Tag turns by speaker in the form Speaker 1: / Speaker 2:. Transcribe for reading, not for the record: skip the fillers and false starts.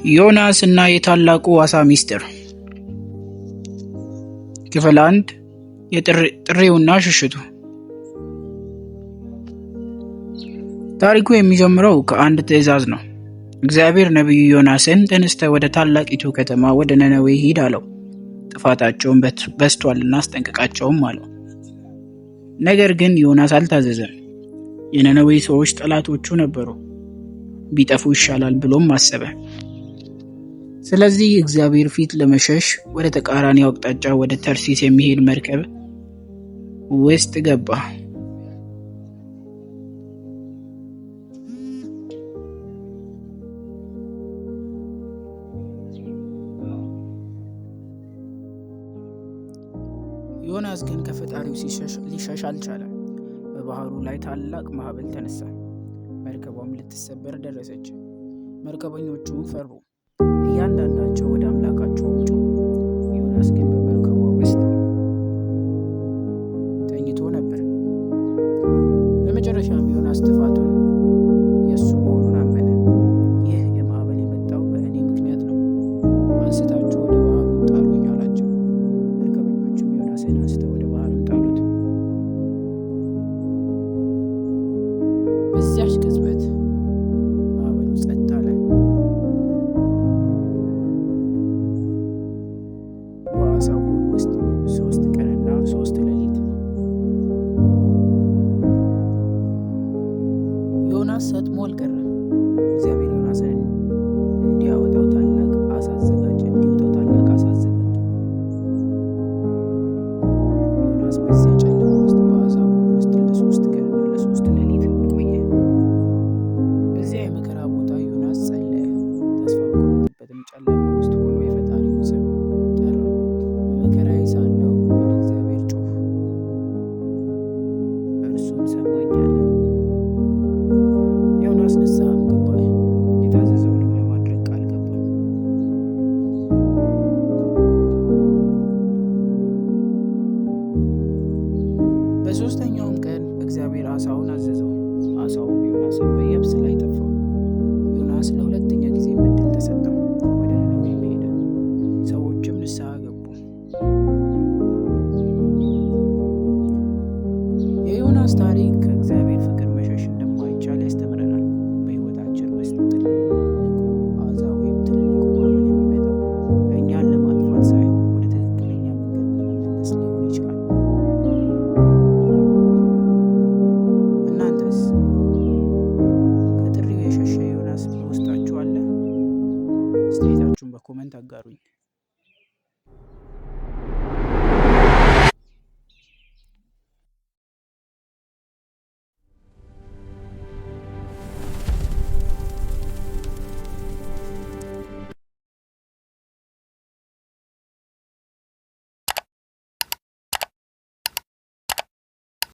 Speaker 1: ዮናስ እና የታላቁ ዓሣ ሚስጥር ክፍል 1 ጥሪውና ሽሽቱ። ታሪኩ የሚጀምረው ከአንድ ትዕዛዝ ነው። እግዚአብሔር ነብዩ ዮናስን ተነስተህ ወደ ታላቂቱ ከተማ ወደ ነነዌ ሂድ አለው። ጥፋታቸውን በስቷልና አስጠንቅቃቸውም አለው። ነገር ግን ዮናስ አልታዘዘም። የነነዌ ሰዎች ጠላቶቹ ነበሩ። ቢጠፉ ይሻላል ብሎም አሰበ። ስለዚህ እግዚአብሔር ፊት ለመሸሽ ወደ ተቃራኒው አቅጣጫ ወደ ተርሲስ የሚሄድ መርከብ ውስጥ ገባ። ዮናስ ግን ከፈጣሪው ሊሸሽ አልቻለም። በባህሩ ላይ ታላቅ ማዕበል ተነሳ። መርከቧም ልትሰበር ደረሰች። መርከበኞቹ ፈሩ። እያንዳንዳቸው ወደ አምላካቸው ጮኹ። ዮናስ ግን በመርከቧ ውስጥ ተኝቶ ነበር። በመጨረሻም ዮናስ ጥፋቱን የእሱ መሆኑን አመነ። ይህ የማዕበል የመጣው በእኔ ምክንያት ነው፣ አንስታችሁ ወደ ባህሩ ጣሉኝ አላቸው። መርከበኞቹም ዮናስን አንስተው ወደ ባህሩ ጣሉት። በዚያች ቅጽበት ማዕበሉ ጸጥ አለ። በዓሣው ሆድ ውስጥ 3 ቀንና 3 ሌሊት ዮናስ ሰጥሞ አልቀረም። እግዚአብሔር ዮናስን እንዲያወጣው ታላቅ ዓሣ አዘጋጀ። ዮናስ በዚያ ጨለማ ውስጥ በዓሣው ሆድ ውስጥ ለ3 ቀንና ለ3 ሌሊት ቆየ። በዚያ የመከራ ቦታ ዮናስ ጸለየ። ተስፋ በቆረጠበትም ጨለማ ውስጥ ሆኖ የፈጣሪውን ስም ጠራ። በመከራዬ ሳለሁ ወደ እግዚአብሔር ጮኽሁ፣ እርሱም ሰማኝ አለ። ዮናስ ንስሐም ገባ፣ የታዘዘውንም ለማድረግ ቃል ገባ። በሦስተኛውም ቀን እግዚአብሔር ዓሣውን አዘዘው። ዓሣውም ዮናስን በየብስ ላይ ተፋው። ዮናስ ለሁለተኛ ጊዜ ዕድል ተሰጠው። ወደ ነነዌም ሄደ። ሰዎችም ንስሐ ገቡ። የዮናስ ታሪክ ከእግዚአብሔር ፍቅር መሸሽ እንደማይቻል ያስተምረናል። በሕይወታችን ውስጥ ትልቁ ዓሣ ወይም ትልቁ ማዕበል የሚመጣው እኛን ለማጥፋት ሳይሆን ወደ ትክክለኛ መንገድ ለመመለስ ሊሆን ይችላል። እናንተስ ከጥሪው የሸሸ ዮናስ በውስጣችሁ አለ? አስተያየታችሁን በኮመንት አጋሩኝ።